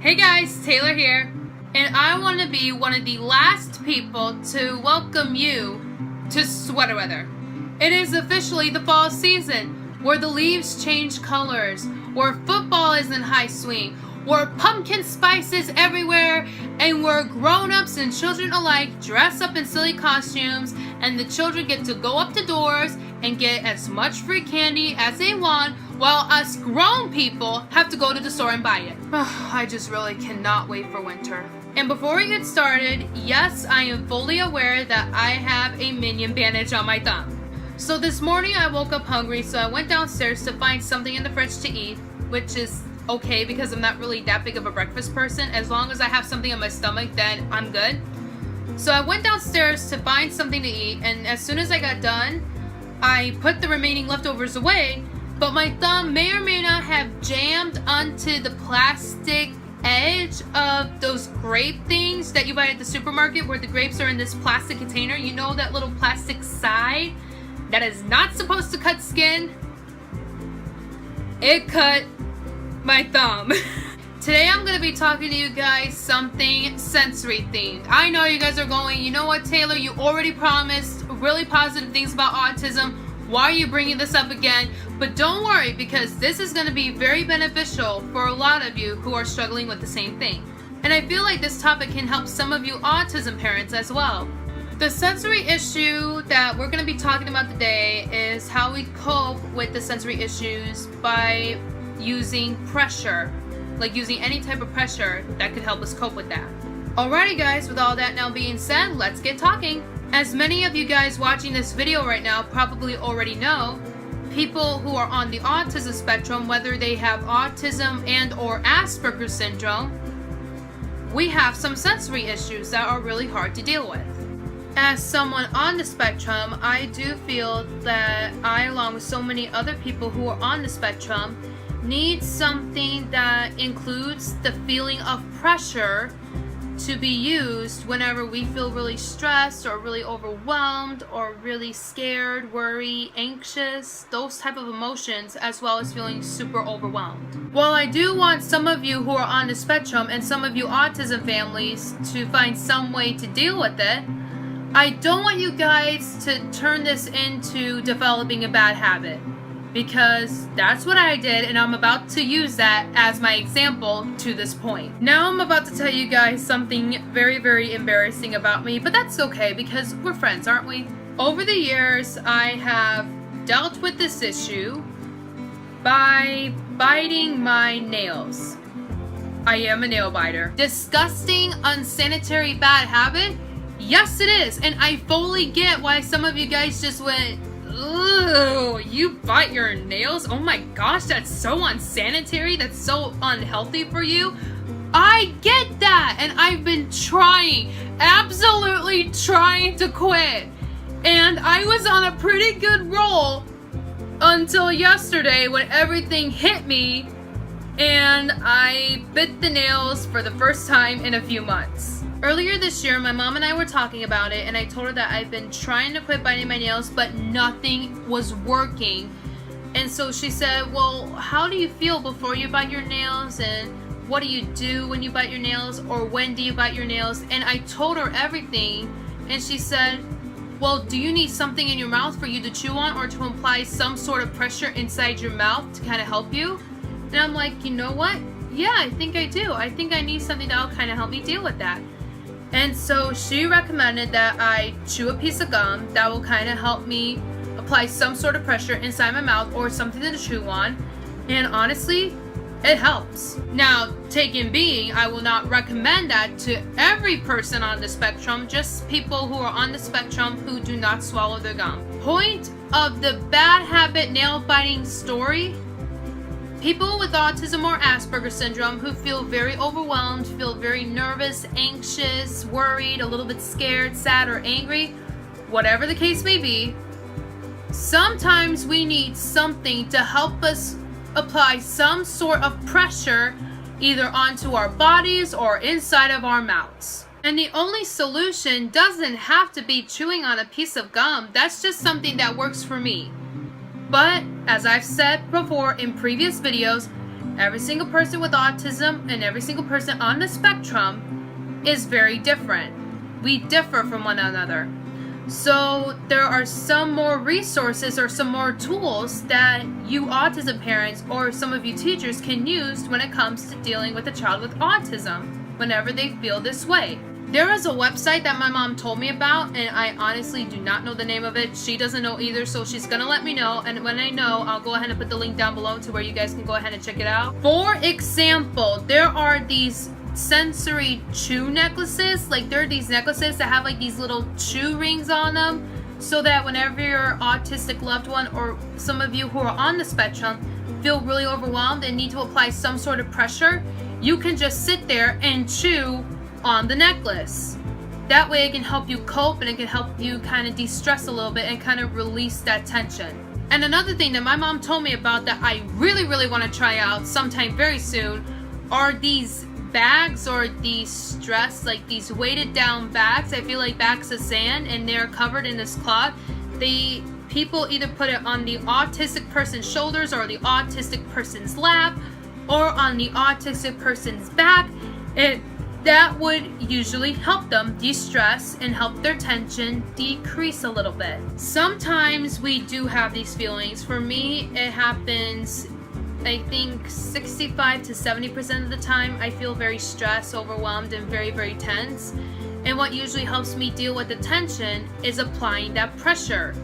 Hey guys, Taylor here, and I want to be one of the last people to welcome you to sweater weather. It is officially the fall season, where the leaves change colors, where football is in high swing, where pumpkin spice is everywhere, and where grown-ups and children alike dress up in silly costumes, and the children get to go up to doors and get as much free candy as they want, while us grown people have to go to the store and buy it. I just really cannot wait for winter. And before we get started, yes, I am fully aware that I have a minion bandage on my thumb. So this morning I woke up hungry, so I went downstairs to find something in the fridge to eat, which is okay because I'm not really that big of a breakfast person. As long as I have something in my stomach, then I'm good. So I went downstairs to find something to eat, and as soon as I got done, I put the remaining leftovers away, but my thumb may or may not have jammed onto the plastic edge of those grape things that you buy at the supermarket, where the grapes are in this plastic container. You know, that little plastic side that is not supposed to cut skin? It cut my thumb. Today I'm going to be talking to you guys something sensory themed. I know you guys are going, you know what, Taylor, you already promised really positive things about autism. Why are you bringing this up again? But don't worry, because this is going to be very beneficial for a lot of you who are struggling with the same thing. And I feel like this topic can help some of you autism parents as well. The sensory issue that we're going to be talking about today is how we cope with the sensory issues by using pressure, like using any type of pressure that could help us cope with that. Alrighty guys, with all that now being said, let's get talking. As many of you guys watching this video right now probably already know, people who are on the autism spectrum, whether they have autism and or Asperger's syndrome, we have some sensory issues that are really hard to deal with. As someone on the spectrum, I do feel that I, along with so many other people who are on the spectrum, need something that includes the feeling of pressure to be used whenever we feel really stressed or really overwhelmed or really scared, worried, anxious, those type of emotions, as well as feeling super overwhelmed. While I do want some of you who are on the spectrum and some of you autism families to find some way to deal with it, I don't want you guys to turn this into developing a bad habit, because that's what I did, and I'm about to use that as my example to this point. Now I'm about to tell you guys something very, very embarrassing about me, but that's okay because we're friends, aren't we? Over the years, I have dealt with this issue by biting my nails. I am a nail biter. Disgusting, unsanitary, bad habit? Yes, it is, and I fully get why some of you guys just went, "Ooh, you bite your nails? Oh my gosh, that's so unsanitary, that's so unhealthy for you." I get that, and I've been trying, absolutely trying to quit. And I was on a pretty good roll until yesterday when everything hit me and I bit the nails for the first time in a few months. Earlier this year, my mom and I were talking about it, and I told her that I've been trying to quit biting my nails, but nothing was working. And so she said, "Well, how do you feel before you bite your nails? And what do you do when you bite your nails? Or when do you bite your nails?" And I told her everything, and she said, "Well, do you need something in your mouth for you to chew on, or to apply some sort of pressure inside your mouth to kind of help you?" And I'm like, you know what? Yeah, I think I do. I think I need something that'll kind of help me deal with that. And so she recommended that I chew a piece of gum that will kind of help me apply some sort of pressure inside my mouth, or something to chew on. And honestly, it helps. Now, taken being, I will not recommend that to every person on the spectrum, just people who are on the spectrum who do not swallow their gum. Point of the bad habit nail biting story: people with autism or Asperger's syndrome who feel very overwhelmed, feel very nervous, anxious, worried, a little bit scared, sad, or angry, whatever the case may be, sometimes we need something to help us apply some sort of pressure either onto our bodies or inside of our mouths. And the only solution doesn't have to be chewing on a piece of gum. That's just something that works for me. But as I've said before in previous videos, Every single person with autism and every single person on the spectrum is very different. We differ from one another. So there are some more resources or some more tools that you autism parents or some of you teachers can use when it comes to dealing with a child with autism whenever they feel this way. There is a website that my mom told me about, and I honestly do not know the name of it. She doesn't know either, so she's gonna let me know, and when I know, I'll go ahead and put the link down below to where you guys can go ahead and check it out. For example, there are these sensory chew necklaces. Like, there are these necklaces that have like these little chew rings on them, so that whenever your autistic loved one or some of you who are on the spectrum feel really overwhelmed and need to apply some sort of pressure, you can just sit there and chew on the necklace. That way it can help you cope, and it can help you kind of de-stress a little bit and kind of release that tension. And another thing that my mom told me about that I really want to try out sometime very soon are these bags, or these stress, like these weighted down bags. I feel like bags of sand, and they're covered in this cloth. People either put it on the autistic person's shoulders or the autistic person's lap or on the autistic person's back. That would usually help them de-stress and help their tension decrease a little bit. Sometimes we do have these feelings. For me, it happens, I think 65 to 70% of the time. I feel very stressed, overwhelmed, and very tense. And what usually helps me deal with the tension is applying that pressure.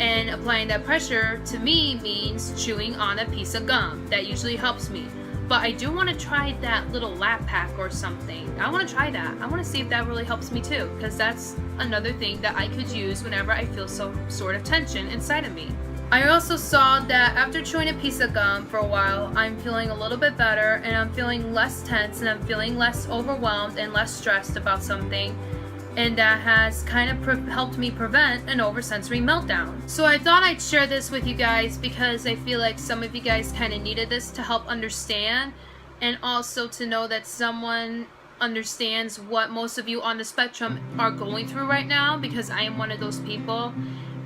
And applying that pressure to me means chewing on a piece of gum. That usually helps me. But I do want to try that little lap pack or something. I want to try that. I want to see if that really helps me too, because that's another thing that I could use whenever I feel some sort of tension inside of me. I also saw that after chewing a piece of gum for a while, I'm feeling a little bit better, and I'm feeling less tense, and I'm feeling less overwhelmed and less stressed about something. And that has kind of helped me prevent an oversensory meltdown. So I thought I'd share this with you guys because I feel like some of you guys kind of needed this to help understand, and also to know that someone understands what most of you on the spectrum are going through right now, because I am one of those people.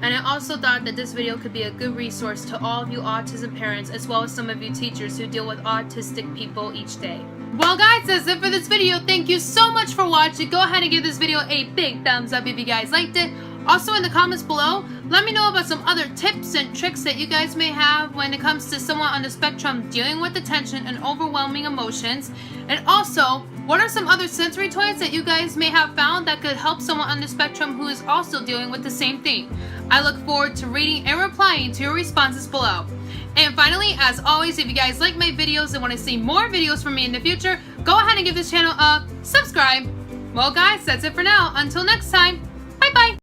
And I also thought that this video could be a good resource to all of you autism parents, as well as some of you teachers who deal with autistic people each day. Well guys, that's it for this video. Thank you so much for watching. Go ahead and give this video a big thumbs up if you guys liked it. Also, in the comments below, let me know about some other tips and tricks that you guys may have when it comes to someone on the spectrum dealing with the tension and overwhelming emotions. And also, what are some other sensory toys that you guys may have found that could help someone on the spectrum who is also dealing with the same thing? I look forward to reading and replying to your responses below. And finally, as always, if you guys like my videos and want to see more videos from me in the future, go ahead and give this channel a subscribe. Well guys, that's it for now. Until next time, bye bye!